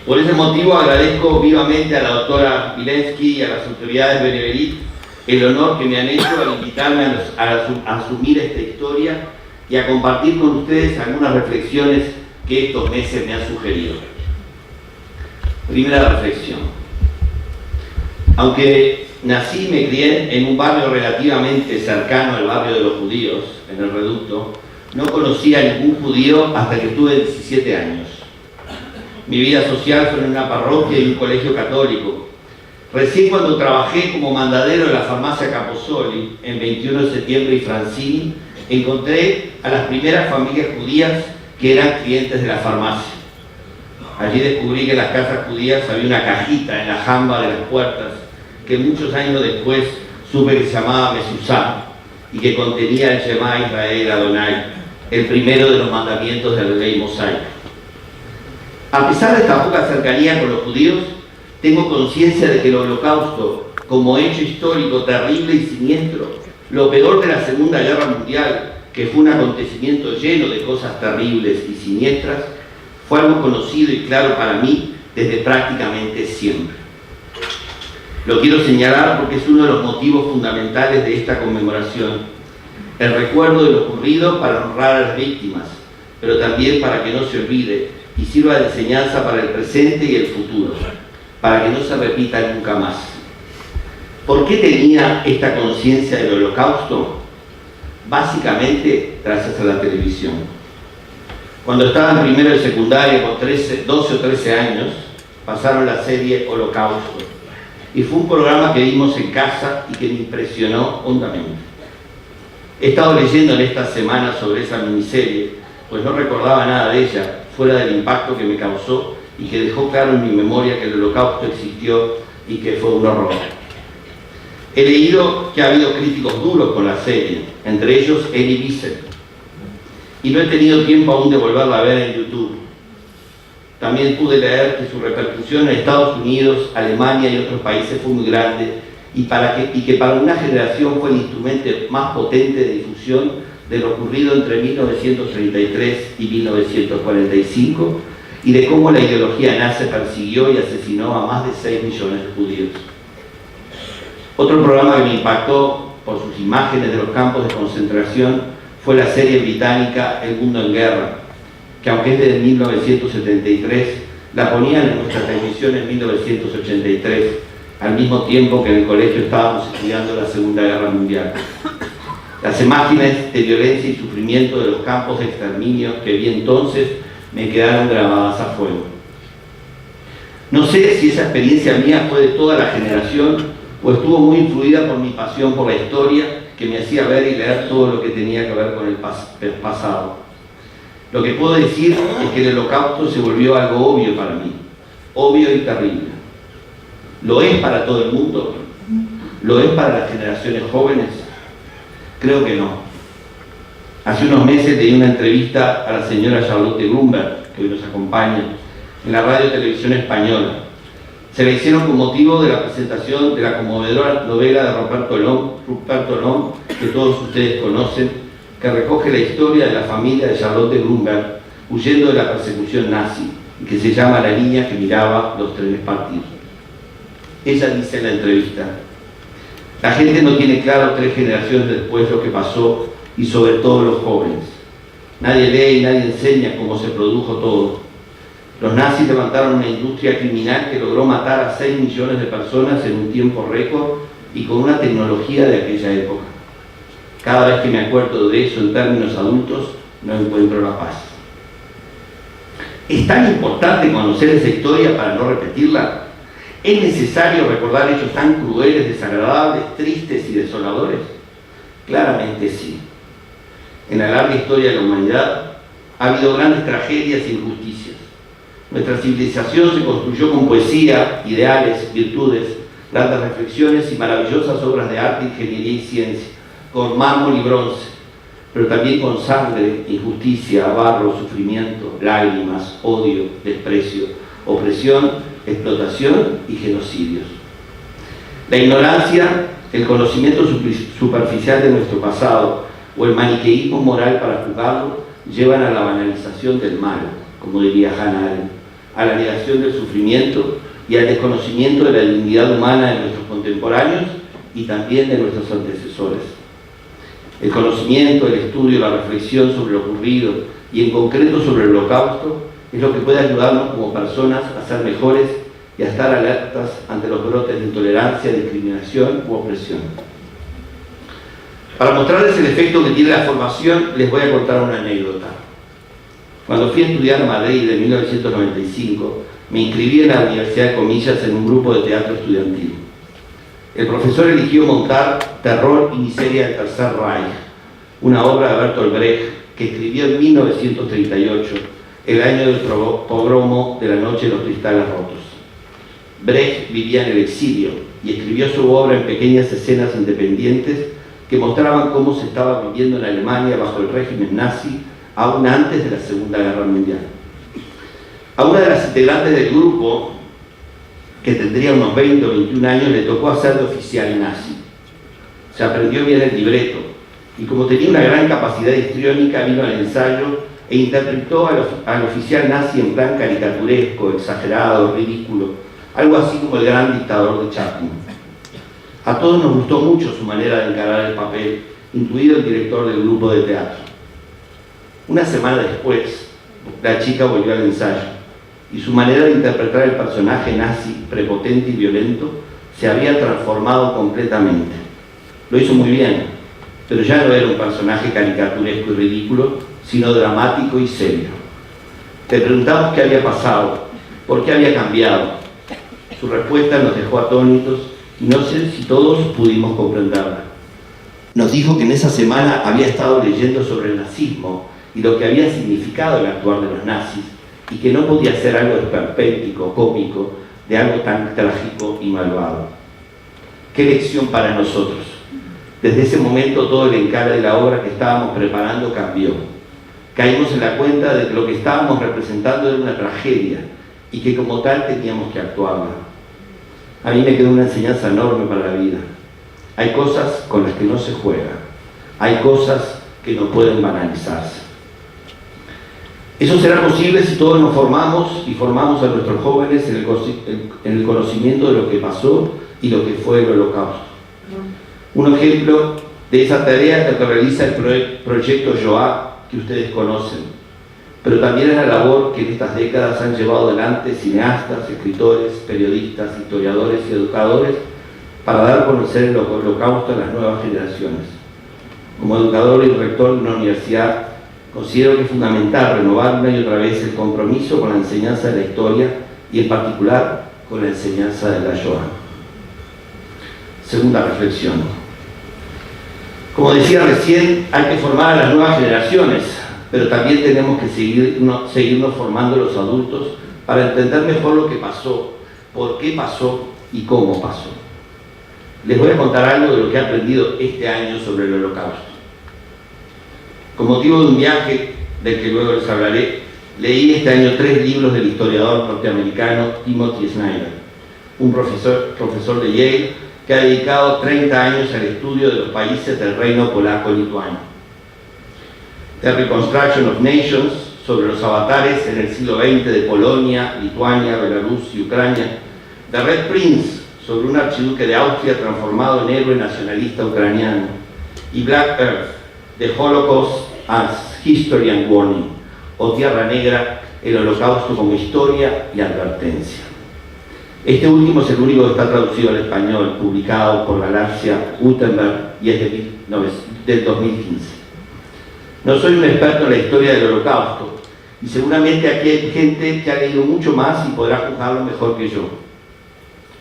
Por ese motivo agradezco vivamente a la doctora Vilensky y a las autoridades de Beneverit el honor que me han hecho al invitarme a asumir esta historia y a compartir con ustedes algunas reflexiones que estos meses me han sugerido. Primera reflexión. Aunque nací y me crié en un barrio relativamente cercano al barrio de los judíos, en el Reducto, no conocí a ningún judío hasta que tuve 17 años. Mi vida social fue en una parroquia y un colegio católico. Recién cuando trabajé como mandadero en la farmacia Caposoli, en 21 de septiembre y Francini, encontré a las primeras familias judías que eran clientes de la farmacia. Allí descubrí que en las casas judías había una cajita en la jamba de las puertas que muchos años después supe que se llamaba Mesuzá y que contenía el Shema Israel Adonai, el primero de los mandamientos de la ley mosaica. A pesar de esta poca cercanía con los judíos, tengo conciencia de que el Holocausto, como hecho histórico terrible y siniestro, lo peor de la Segunda Guerra Mundial, que fue un acontecimiento lleno de cosas terribles y siniestras, fue algo conocido y claro para mí desde prácticamente siempre. Lo quiero señalar porque es uno de los motivos fundamentales de esta conmemoración, el recuerdo de lo ocurrido para honrar a las víctimas, pero también para que no se olvide y sirva de enseñanza para el presente y el futuro, para que no se repita nunca más. ¿Por qué tenía esta conciencia del Holocausto? Básicamente gracias a la televisión. Cuando estaba en primero de secundaria, con 12 o 13 años, pasaron la serie Holocausto. Y fue un programa que vimos en casa y que me impresionó hondamente. He estado leyendo en esta semana sobre esa miniserie, pues no recordaba nada de ella, fuera del impacto que me causó y que dejó claro en mi memoria que el Holocausto existió y que fue un horror. He leído que ha habido críticos duros con la serie, entre ellos Elie Wiesel, y no he tenido tiempo aún de volverla a ver en YouTube. También pude leer que su repercusión en Estados Unidos, Alemania y otros países fue muy grande y que para una generación fue el instrumento más potente de difusión de lo ocurrido entre 1933 y 1945 y de cómo la ideología nazi persiguió y asesinó a más de 6 millones de judíos. Otro programa que me impactó por sus imágenes de los campos de concentración fue la serie británica El Mundo en Guerra, que aunque es de 1973, la ponían en nuestra televisión en 1983, al mismo tiempo que en el colegio estábamos estudiando la Segunda Guerra Mundial. Las imágenes de violencia y sufrimiento de los campos de exterminio que vi entonces me quedaron grabadas a fuego. No sé si esa experiencia mía fue de toda la generación o estuvo muy influida por mi pasión por la historia que me hacía ver y leer todo lo que tenía que ver con el pasado. Lo que puedo decir es que el Holocausto se volvió algo obvio para mí, obvio y terrible. ¿Lo es para todo el mundo? ¿Lo es para las generaciones jóvenes? Creo que no. Hace unos meses leí una entrevista a la señora Charlotte Grunberg, que hoy nos acompaña, en la radio televisión española. Se la hicieron con motivo de la presentación de la conmovedora novela de Ruperto Lom, que todos ustedes conocen, que recoge la historia de la familia de Charlotte Grunberg huyendo de la persecución nazi, y que se llama La niña que miraba los trenes partir. Ella dice en la entrevista: la gente no tiene claro 3 generaciones después lo que pasó, y sobre todo los jóvenes. Nadie lee y nadie enseña cómo se produjo todo. Los nazis levantaron una industria criminal que logró matar a 6 millones de personas en un tiempo récord y con una tecnología de aquella época. Cada vez que me acuerdo de eso en términos adultos, no encuentro la paz. ¿Es tan importante conocer esa historia para no repetirla? ¿Es necesario recordar hechos tan crueles, desagradables, tristes y desoladores? Claramente sí. En la larga historia de la humanidad ha habido grandes tragedias e injusticias. Nuestra civilización se construyó con poesía, ideales, virtudes, grandes reflexiones y maravillosas obras de arte, ingeniería y ciencia, con mármol y bronce, pero también con sangre, injusticia, barro, sufrimiento, lágrimas, odio, desprecio, opresión, explotación y genocidios. La ignorancia, el conocimiento superficial de nuestro pasado o el maniqueísmo moral para juzgarlo llevan a la banalización del mal, como diría Hannah Arendt, a la negación del sufrimiento y al desconocimiento de la dignidad humana de nuestros contemporáneos y también de nuestros antecesores. El conocimiento, el estudio, la reflexión sobre lo ocurrido y en concreto sobre el Holocausto es lo que puede ayudarnos como personas a ser mejores y a estar alertas ante los brotes de intolerancia, discriminación u opresión. Para mostrarles el efecto que tiene la formación, les voy a contar una anécdota. Cuando fui a estudiar a Madrid en 1995, me inscribí en la Universidad de Comillas en un grupo de teatro estudiantil. El profesor eligió montar Terror y miseria del Tercer Reich, una obra de Bertolt Brecht que escribió en 1938, el año del pogromo de la noche de los cristales rotos. Brecht vivía en el exilio y escribió su obra en pequeñas escenas independientes que mostraban cómo se estaba viviendo en Alemania bajo el régimen nazi aún antes de la Segunda Guerra Mundial. A una de las integrantes del grupo, que tendría unos 20 o 21 años, le tocó hacer de oficial nazi. Se aprendió bien el libreto y como tenía una gran capacidad histriónica vino al ensayo e interpretó al oficial nazi en plan caricaturesco, exagerado, ridículo, algo así como el gran dictador de Chaplin. A todos nos gustó mucho su manera de encarar el papel, incluido el director del grupo de teatro. Una semana después, la chica volvió al ensayo y su manera de interpretar el personaje nazi prepotente y violento se había transformado completamente. Lo hizo muy bien, pero ya no era un personaje caricaturesco y ridículo, sino dramático y serio. Le preguntamos qué había pasado, por qué había cambiado. Su respuesta nos dejó atónitos y no sé si todos pudimos comprenderla. Nos dijo que en esa semana había estado leyendo sobre el nazismo y lo que había significado el actuar de los nazis, y que no podía ser algo esperpéntico, cómico, de algo tan trágico y malvado. ¿Qué lección para nosotros? Desde ese momento todo el encare de la obra que estábamos preparando cambió. Caímos en la cuenta de que lo que estábamos representando era una tragedia y que como tal teníamos que actuarla. A mí me quedó una enseñanza enorme para la vida. Hay cosas con las que no se juega. Hay cosas que no pueden banalizarse. Eso será posible si todos nos formamos y formamos a nuestros jóvenes en el conocimiento de lo que pasó y lo que fue el Holocausto. Un ejemplo de esa tarea es la que realiza el proyecto Shoah, que ustedes conocen, pero también es la labor que en estas décadas han llevado adelante cineastas, escritores, periodistas, historiadores y educadores para dar a conocer el Holocausto a las nuevas generaciones. Como educador y rector de una universidad, considero que es fundamental renovar una y otra vez el compromiso con la enseñanza de la historia y en particular con la enseñanza de la Shoah. Segunda reflexión. Como decía recién, hay que formar a las nuevas generaciones, pero también tenemos que seguirnos formando los adultos para entender mejor lo que pasó, por qué pasó y cómo pasó. les voy a contar algo de lo que he aprendido este año sobre el Holocausto. Con motivo de un viaje del que luego les hablaré, leí este año 3 libros del historiador norteamericano Timothy Snyder, un profesor de Yale que ha dedicado 30 años al estudio de los países del reino polaco-lituano. The Reconstruction of Nations, sobre los avatares en el siglo XX de Polonia, Lituania, Belarus y Ucrania. The Red Prince, sobre un archiduque de Austria transformado en héroe nacionalista ucraniano. Y Black Earth, The Holocaust as History and Warning, o Tierra Negra, el Holocausto como historia y advertencia. Este último es el único que está traducido al español, publicado por Galaxia Gutenberg y es del 2015. No soy un experto en la historia del Holocausto y seguramente aquí hay gente que ha leído mucho más y podrá juzgarlo mejor que yo.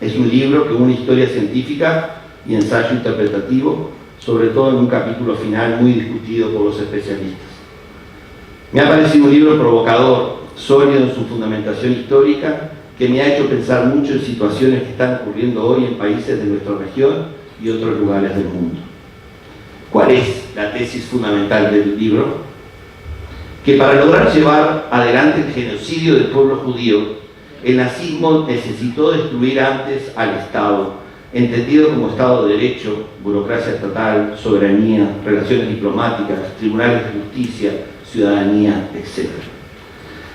Es un libro que une historia científica y ensayo interpretativo, sobre todo en un capítulo final muy discutido por los especialistas. Me ha parecido un libro provocador, sólido en su fundamentación histórica, que me ha hecho pensar mucho en situaciones que están ocurriendo hoy en países de nuestra región y otros lugares del mundo. ¿Cuál es la tesis fundamental del libro? Que para lograr llevar adelante el genocidio del pueblo judío, el nazismo necesitó destruir antes al Estado, entendido como Estado de Derecho, burocracia estatal, soberanía, relaciones diplomáticas, tribunales de justicia, ciudadanía, etc.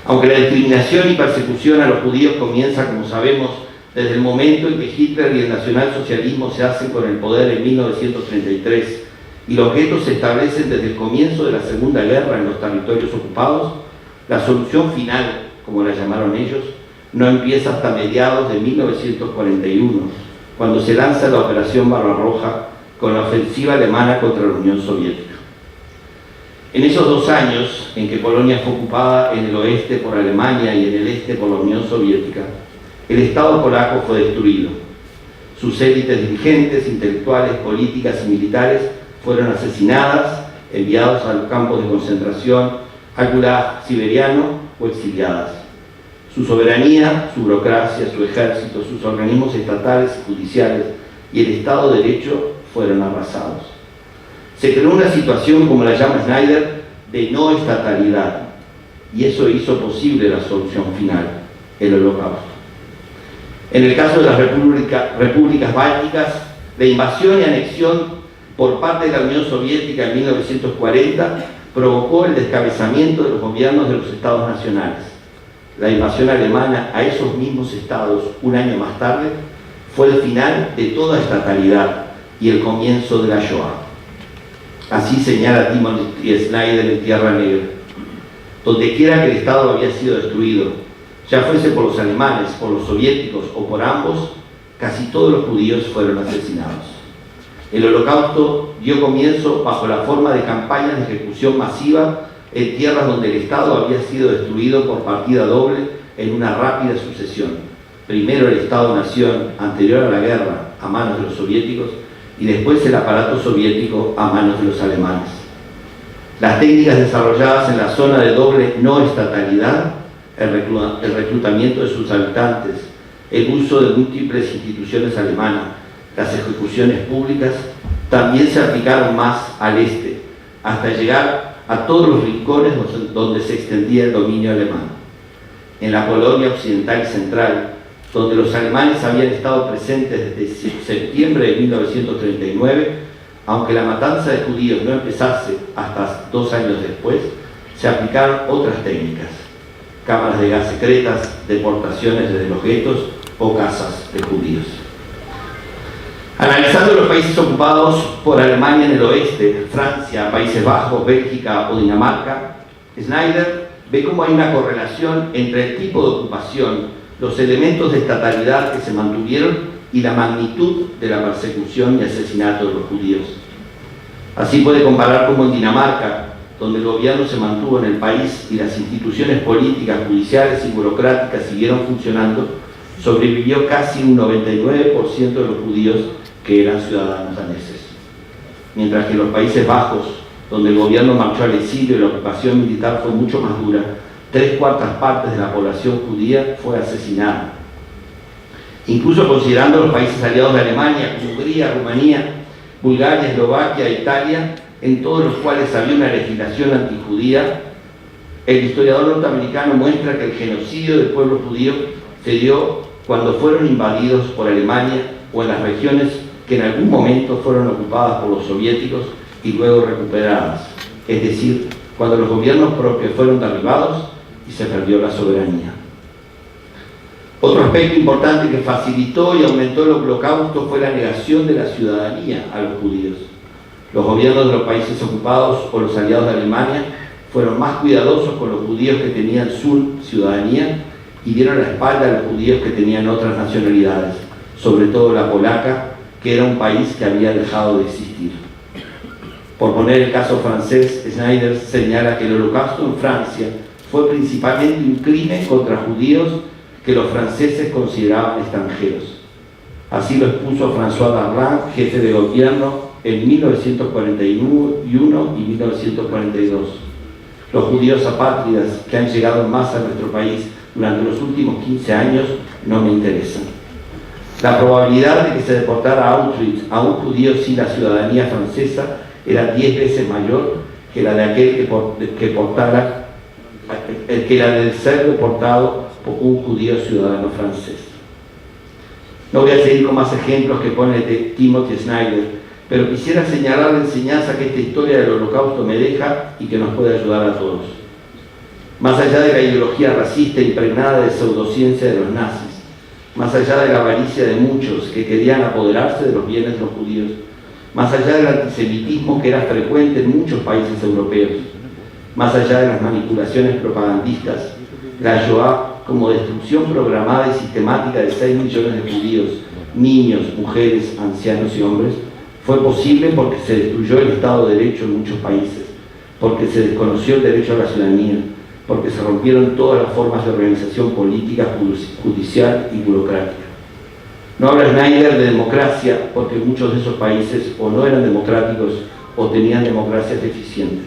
Aunque la discriminación y persecución a los judíos comienza, como sabemos, desde el momento en que Hitler y el nacionalsocialismo se hacen con el poder en 1933 y los guetos se establecen desde el comienzo de la Segunda Guerra en los territorios ocupados, la solución final, como la llamaron ellos, no empieza hasta mediados de 1941, cuando se lanza la Operación Barbarroja con la ofensiva alemana contra la Unión Soviética. En esos 2 años en que Polonia fue ocupada en el oeste por Alemania y en el este por la Unión Soviética, el Estado polaco fue destruido. Sus élites dirigentes, intelectuales, políticas y militares fueron asesinadas, enviados a los campos de concentración, al Gulag siberiano o exiliadas. Su soberanía, su burocracia, su ejército, sus organismos estatales y judiciales y el Estado de Derecho fueron arrasados. Se creó una situación, como la llama Snyder, de no estatalidad, y eso hizo posible la solución final, el Holocausto. En el caso de las repúblicas bálticas, la invasión y anexión por parte de la Unión Soviética en 1940 provocó el descabezamiento de los gobiernos de los estados nacionales. La invasión alemana a esos mismos estados un año más tarde fue el final de toda estatalidad y el comienzo de la Shoah. Así señala Timothy Snyder en Tierra Negra. Donde quiera que el Estado había sido destruido, ya fuese por los alemanes, por los soviéticos o por ambos, casi todos los judíos fueron asesinados. El Holocausto dio comienzo bajo la forma de campañas de ejecución masiva en tierras donde el Estado había sido destruido por partida doble en una rápida sucesión. Primero el Estado-nación anterior a la guerra a manos de los soviéticos y después el aparato soviético a manos de los alemanes. Las técnicas desarrolladas en la zona de doble no estatalidad, el reclutamiento de sus habitantes, el uso de múltiples instituciones alemanas, las ejecuciones públicas, también se aplicaron más al este, hasta llegar a todos los rincones donde se extendía el dominio alemán. En la Polonia occidental y central, donde los alemanes habían estado presentes desde septiembre de 1939, aunque la matanza de judíos no empezase hasta 2 años después, se aplicaron otras técnicas: cámaras de gas secretas, deportaciones desde los guetos o casas de judíos. Analizando los países ocupados por Alemania en el oeste, Francia, Países Bajos, Bélgica o Dinamarca, Snyder ve cómo hay una correlación entre el tipo de ocupación, los elementos de estatalidad que se mantuvieron y la magnitud de la persecución y asesinato de los judíos. Así puede comparar cómo en Dinamarca, donde el gobierno se mantuvo en el país y las instituciones políticas, judiciales y burocráticas siguieron funcionando, sobrevivió casi un 99% de los judíos que eran ciudadanos daneses. Mientras que en los Países Bajos, donde el gobierno marchó al exilio y la ocupación militar fue mucho más dura, 3/4 partes de la población judía fue asesinada. incluso considerando los países aliados de Alemania, como Hungría, Rumanía, Bulgaria, Eslovaquia, Italia, en todos los cuales había una legislación antijudía. El historiador norteamericano muestra que el genocidio del pueblo judío se dio cuando fueron invadidos por Alemania o en las regiones que en algún momento fueron ocupadas por los soviéticos y luego recuperadas, es decir, cuando los gobiernos propios fueron derribados y se perdió la soberanía. Otro aspecto importante que facilitó y aumentó el holocausto fue la negación de la ciudadanía a los judíos. Los gobiernos de los países ocupados o los aliados de Alemania fueron más cuidadosos con los judíos que tenían su ciudadanía y dieron la espalda a los judíos que tenían otras nacionalidades, sobre todo la polaca, que era un país que había dejado de existir. Por poner el caso francés, Schneider señala que el holocausto en Francia fue principalmente un crimen contra judíos que los franceses consideraban extranjeros. Así lo expuso François Darlan, jefe de gobierno, en 1941 y 1942. Los judíos apátridas que han llegado en masa a nuestro país durante los últimos 15 años no me interesan. La probabilidad de que se deportara a Auschwitz a un judío sin la ciudadanía francesa era 10 veces mayor que la de aquel que la del ser deportado por un judío ciudadano francés. No voy a seguir con más ejemplos que pone Timothy Snyder, pero quisiera señalar la enseñanza que esta historia del holocausto me deja y que nos puede ayudar a todos. Más allá de la ideología racista impregnada de pseudociencia de los nazis, más allá de la avaricia de muchos que querían apoderarse de los bienes de los judíos, más allá del antisemitismo que era frecuente en muchos países europeos, más allá de las manipulaciones propagandistas, la Shoah, como destrucción programada y sistemática de 6 millones de judíos, niños, mujeres, ancianos y hombres, fue posible porque se destruyó el Estado de Derecho en muchos países, porque se desconoció el derecho a la ciudadanía, porque se rompieron todas las formas de organización política, judicial y burocrática. No habla Schneider de democracia porque muchos de esos países o no eran democráticos o tenían democracias deficientes.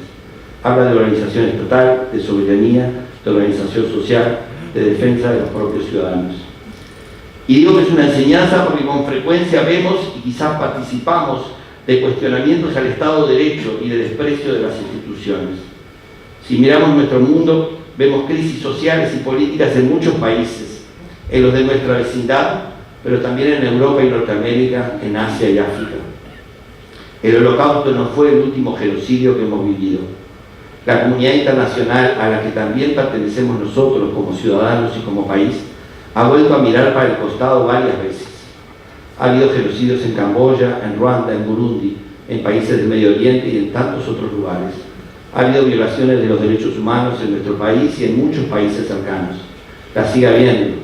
Habla de organización estatal, de soberanía, de organización social, de defensa de los propios ciudadanos. Y digo que es una enseñanza porque con frecuencia vemos y quizás participamos de cuestionamientos al Estado de Derecho y de desprecio de las instituciones. Si miramos nuestro mundo, vemos crisis sociales y políticas en muchos países, en los de nuestra vecindad, pero también en Europa y Norteamérica, en Asia y África. El Holocausto no fue el último genocidio que hemos vivido. La comunidad internacional, a la que también pertenecemos nosotros como ciudadanos y como país, ha vuelto a mirar para el costado varias veces. Ha habido genocidios en Camboya, en Ruanda, en Burundi, en países del Medio Oriente y en tantos otros lugares. Ha habido violaciones de los derechos humanos en nuestro país y en muchos países cercanos. Las sigue habiendo.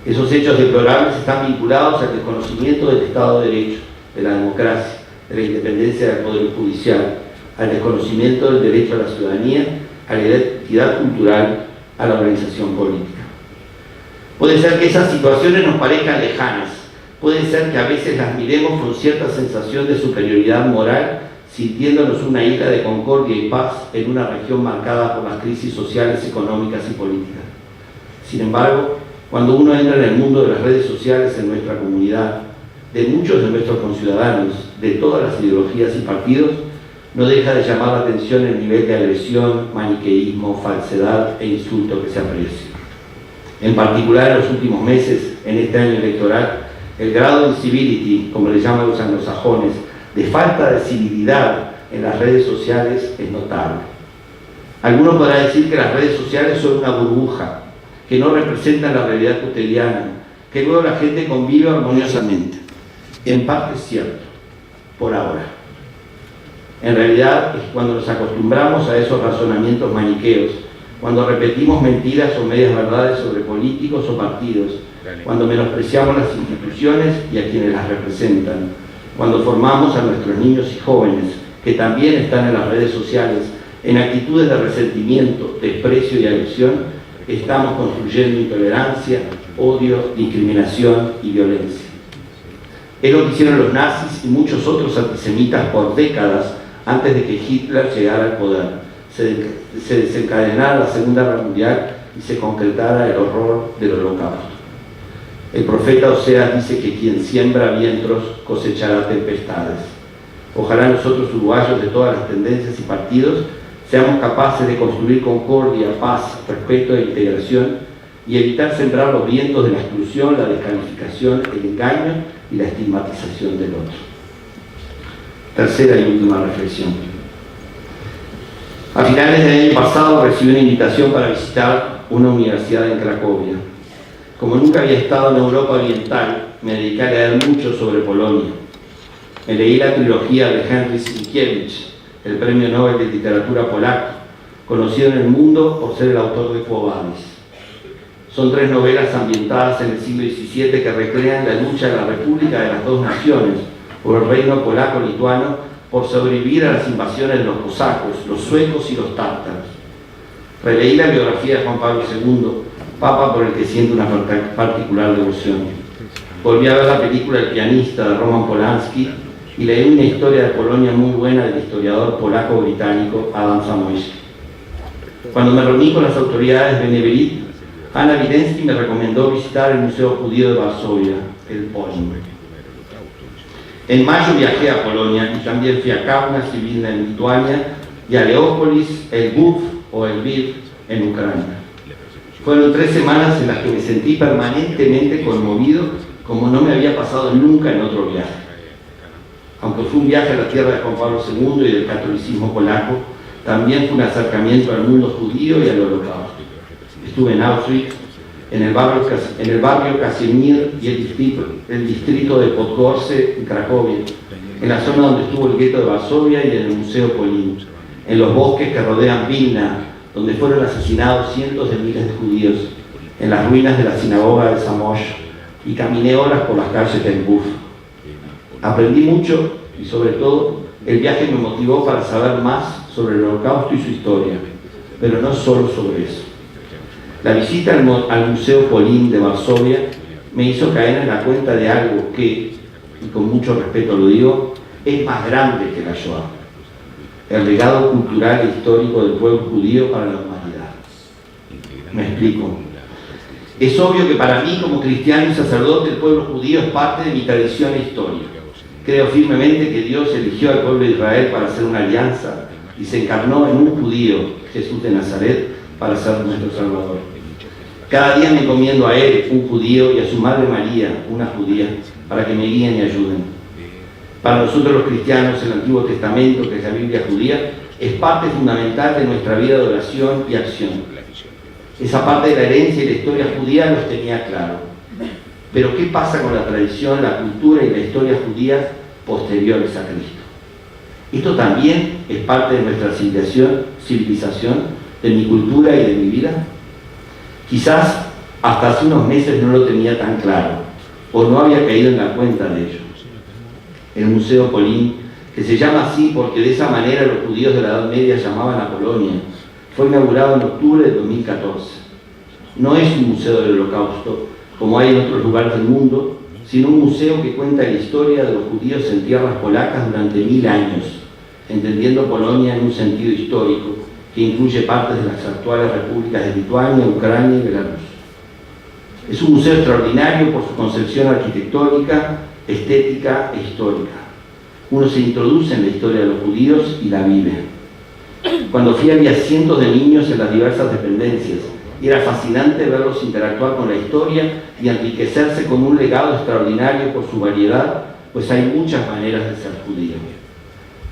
Esos hechos deplorables están vinculados al desconocimiento del Estado de Derecho, de la democracia, de la independencia del Poder Judicial, al desconocimiento del derecho a la ciudadanía, a la identidad cultural, a la organización política. Puede ser que esas situaciones nos parezcan lejanas, puede ser que a veces las miremos con cierta sensación de superioridad moral, sintiéndonos una isla de concordia y paz en una región marcada por las crisis sociales, económicas y políticas. Sin embargo, cuando uno entra en el mundo de las redes sociales en nuestra comunidad, de muchos de nuestros conciudadanos, de todas las ideologías y partidos, no deja de llamar la atención el nivel de agresión, maniqueísmo, falsedad e insulto que se aprecia. En particular, en los últimos meses, en este año electoral, el grado de incivility, como le llaman los anglosajones, de falta de civilidad en las redes sociales es notable. Algunos podrán decir que las redes sociales son una burbuja, que no representan la realidad cotidiana, que luego la gente convive armoniosamente. En parte es cierto, por ahora. En realidad es cuando nos acostumbramos a esos razonamientos maniqueos, cuando repetimos mentiras o medias verdades sobre políticos o partidos, cuando menospreciamos las instituciones y a quienes las representan, cuando formamos a nuestros niños y jóvenes, que también están en las redes sociales, en actitudes de resentimiento, desprecio y agresión, estamos construyendo intolerancia, odio, discriminación y violencia. Es lo que hicieron los nazis y muchos otros antisemitas por décadas antes de que Hitler llegara al poder, se desencadenara la Segunda Guerra Mundial y se concretara el horror del Holocausto. El profeta Oseas dice que quien siembra vientos cosechará tempestades. Ojalá nosotros, uruguayos de todas las tendencias y partidos, seamos capaces de construir concordia, paz, respeto e integración y evitar sembrar los vientos de la exclusión, la descalificación, el engaño y la estigmatización del otro. Tercera y última reflexión. A finales del año pasado recibí una invitación para visitar una universidad en Cracovia. Como nunca había estado en Europa Oriental, me dediqué a leer mucho sobre Polonia. Me leí la trilogía de Henryk Sienkiewicz, el premio Nobel de Literatura polaco, conocido en el mundo por ser el autor de Quo Vadis. Son 3 novelas ambientadas en el siglo XVII que recrean la lucha de la República de las dos naciones por el reino polaco-lituano por sobrevivir a las invasiones de los cosacos, los suecos y los tártaros. Releí la biografía de Juan Pablo II, papa por el que siento una particular devoción. Volví a ver la película El pianista de Roman Polanski y leí una historia de Polonia muy buena del historiador polaco-británico Adam Zamoyski. Cuando me reuní con las autoridades beneverit, Ana Vidensky me recomendó visitar el Museo Judío de Varsovia, el Polin. En mayo viajé a Polonia y también fui a Kaunas y Vilna en Lituania y a Leópolis, el Lviv o el Lviv en Ucrania. Fueron 3 semanas en las que me sentí permanentemente conmovido como no me había pasado nunca en otro viaje. Aunque fue un viaje a la tierra de Juan Pablo II y del catolicismo polaco, también fue un acercamiento al mundo judío y al holocausto. Estuve en Auschwitz, en el barrio Casimir y el distrito de Podgorce en Cracovia, en la zona donde estuvo el gueto de Varsovia y en el Museo Polin, en los bosques que rodean Vilna, donde fueron asesinados cientos de miles de judíos, en las ruinas de la sinagoga de Zamość, y caminé horas por las calles de Lviv. Aprendí mucho y sobre todo el viaje me motivó para saber más sobre el holocausto y su historia, pero no solo sobre eso. La visita al Museo Polin de Varsovia me hizo caer en la cuenta de algo que, y con mucho respeto lo digo, es más grande que la Shoah: el legado cultural e histórico del pueblo judío para la humanidad. Me explico. Es obvio que para mí, como cristiano y sacerdote, el pueblo judío es parte de mi tradición e historia. Creo firmemente que Dios eligió al pueblo de Israel para hacer una alianza y se encarnó en un judío, Jesús de Nazaret, para ser nuestro Salvador. Cada día me encomiendo a Él, un judío, y a su madre María, una judía, para que me guíen y ayuden. Para nosotros los cristianos, el Antiguo Testamento, que es la Biblia judía, es parte fundamental de nuestra vida de oración y acción. Esa parte de la herencia y la historia judía los tenía claro. Pero ¿qué pasa con la tradición, la cultura y la historia judía posteriores a Cristo? Esto también es parte de nuestra civilización, de mi cultura y de mi vida. Quizás hasta hace unos meses no lo tenía tan claro, o no había caído en la cuenta de ello. El Museo Polin, que se llama así porque de esa manera los judíos de la Edad Media llamaban a Polonia, fue inaugurado en octubre de 2014. No es un museo del Holocausto, como hay en otros lugares del mundo, sino un museo que cuenta la historia de los judíos en tierras polacas durante 1000 años, entendiendo Polonia en un sentido histórico, que incluye partes de las actuales repúblicas de Lituania, Ucrania y Belarus. Es un museo extraordinario por su concepción arquitectónica, estética e histórica. Uno se introduce en la historia de los judíos y la vive. Cuando fui había cientos de niños en las diversas dependencias y era fascinante verlos interactuar con la historia y enriquecerse con un legado extraordinario por su variedad, pues hay muchas maneras de ser judío.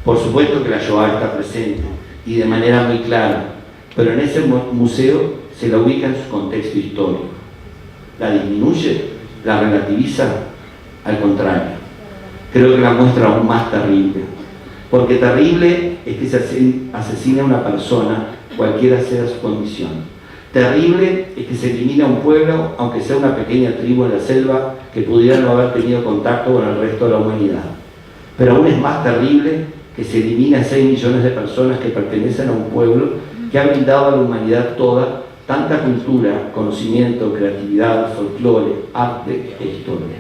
Por supuesto que la Shoah está presente y de manera muy clara, pero en ese museo se la ubica en su contexto histórico. ¿La disminuye? ¿La relativiza? Al contrario, creo que la muestra aún más terrible, porque terrible es que se asesine a una persona, cualquiera sea su condición. Terrible es que se elimine a un pueblo, aunque sea una pequeña tribu en la selva, que pudiera no haber tenido contacto con el resto de la humanidad. Pero aún es más terrible que se elimine a 6 millones de personas que pertenecen a un pueblo que ha brindado a la humanidad toda tanta cultura, conocimiento, creatividad, folclore, arte e historia.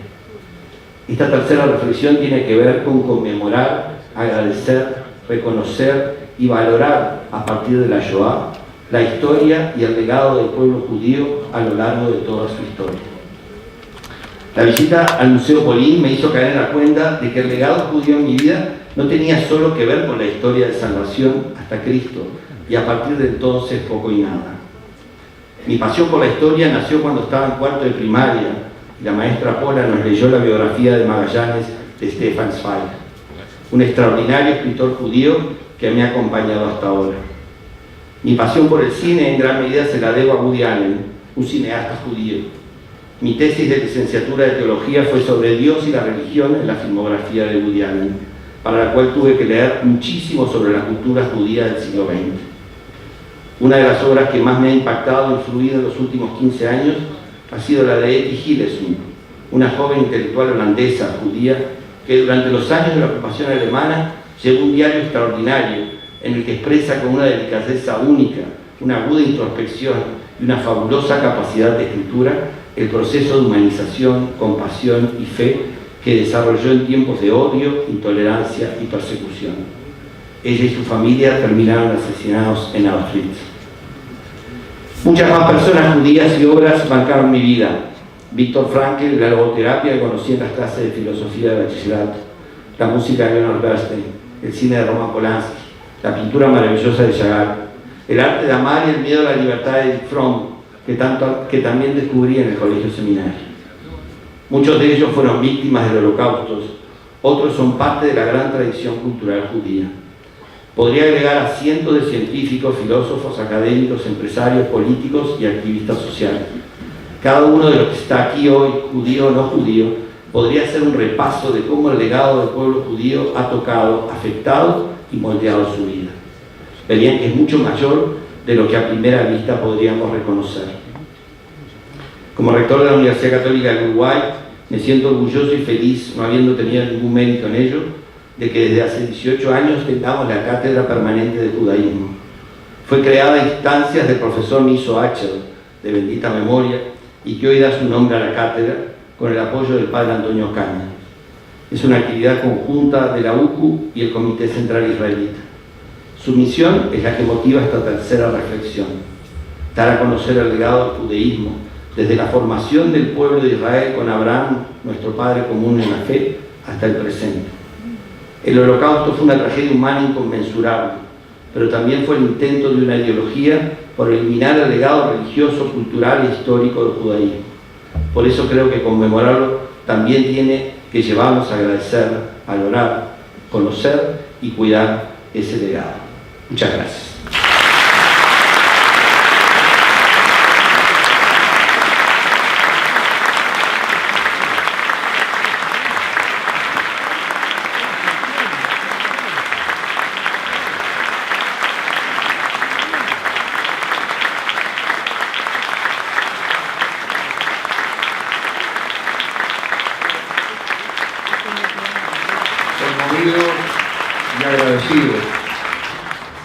Esta tercera reflexión tiene que ver con conmemorar, agradecer, reconocer y valorar a partir de la Shoah la historia y el legado del pueblo judío a lo largo de toda su historia. La visita al Museo Polín me hizo caer en la cuenta de que el legado judío en mi vida no tenía solo que ver con la historia de salvación hasta Cristo, y a partir de entonces poco y nada. Mi pasión por la historia nació cuando estaba en cuarto de primaria y la maestra Pola nos leyó la biografía de Magallanes de Stefan Zweig, un extraordinario escritor judío que me ha acompañado hasta ahora. Mi pasión por el cine en gran medida se la debo a Woody Allen, un cineasta judío. Mi tesis de licenciatura de teología fue sobre Dios y la religión en la filmografía de Woody Allen, para la cual tuve que leer muchísimo sobre la cultura judía del siglo XX. Una de las obras que más me ha impactado e influido en los últimos 15 años ha sido la de Etty Hillesum, una joven intelectual holandesa judía que durante los años de la ocupación alemana llevó un diario extraordinario en el que expresa con una delicadeza única, una aguda introspección y una fabulosa capacidad de escritura el proceso de humanización, compasión y fe que desarrolló en tiempos de odio, intolerancia y persecución. Ella y su familia terminaron asesinados en Auschwitz. Muchas más personas judías y obras marcaron mi vida. Viktor Frankl, la logoterapia que conocí en las clases de filosofía de bachillerato, la música de Leonard Bernstein, el cine de Roman Polanski, la pintura maravillosa de Chagall, el arte de amar y el miedo a la libertad de Erich Fromm, que también descubrí en el colegio seminario. Muchos de ellos fueron víctimas del Holocausto, otros son parte de la gran tradición cultural judía. Podría agregar a cientos de científicos, filósofos, académicos, empresarios, políticos y activistas sociales. Cada uno de los que está aquí hoy, judío o no judío, podría hacer un repaso de cómo el legado del pueblo judío ha tocado, afectado y moldeado su vida. Verían que es mucho mayor de lo que a primera vista podríamos reconocer. Como rector de la Universidad Católica del Uruguay, me siento orgulloso y feliz, no habiendo tenido ningún mérito en ello, de que desde hace 18 años tengamos la Cátedra Permanente de Judaísmo. Fue creada a instancias del profesor Miso Acher, de bendita memoria, y que hoy da su nombre a la cátedra con el apoyo del padre Antonio Caña. Es una actividad conjunta de la UCU y el Comité Central Israelita. Su misión es la que motiva esta tercera reflexión, dar a conocer el legado del judaísmo, desde la formación del pueblo de Israel con Abraham, nuestro padre común en la fe, hasta el presente. El Holocausto fue una tragedia humana inconmensurable, pero también fue el intento de una ideología por eliminar el legado religioso, cultural e histórico del judaísmo. Por eso creo que conmemorarlo también tiene que llevarnos a agradecer, valorar, conocer y cuidar ese legado. Muchas gracias. Conmovido y agradecido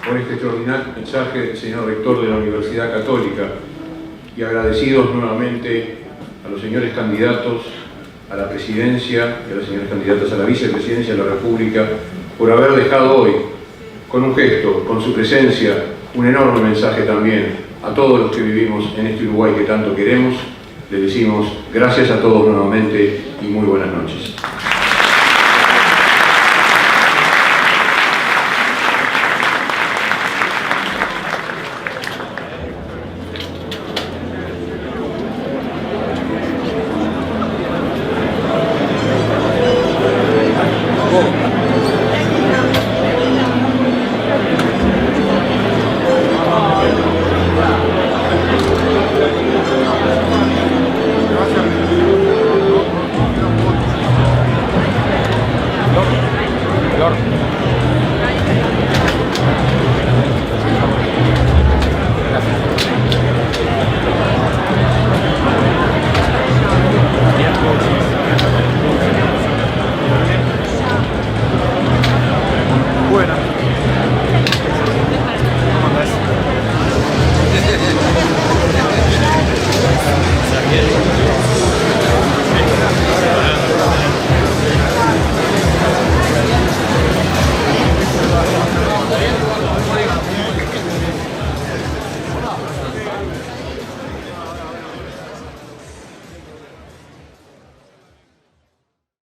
por este extraordinario mensaje del señor rector de la Universidad Católica y agradecidos nuevamente a los señores candidatos a la presidencia y a las señoras candidatas a la vicepresidencia de la República por haber dejado hoy, con un gesto, con su presencia, un enorme mensaje también a todos los que vivimos en este Uruguay que tanto queremos. Les decimos gracias a todos nuevamente y muy buenas noches.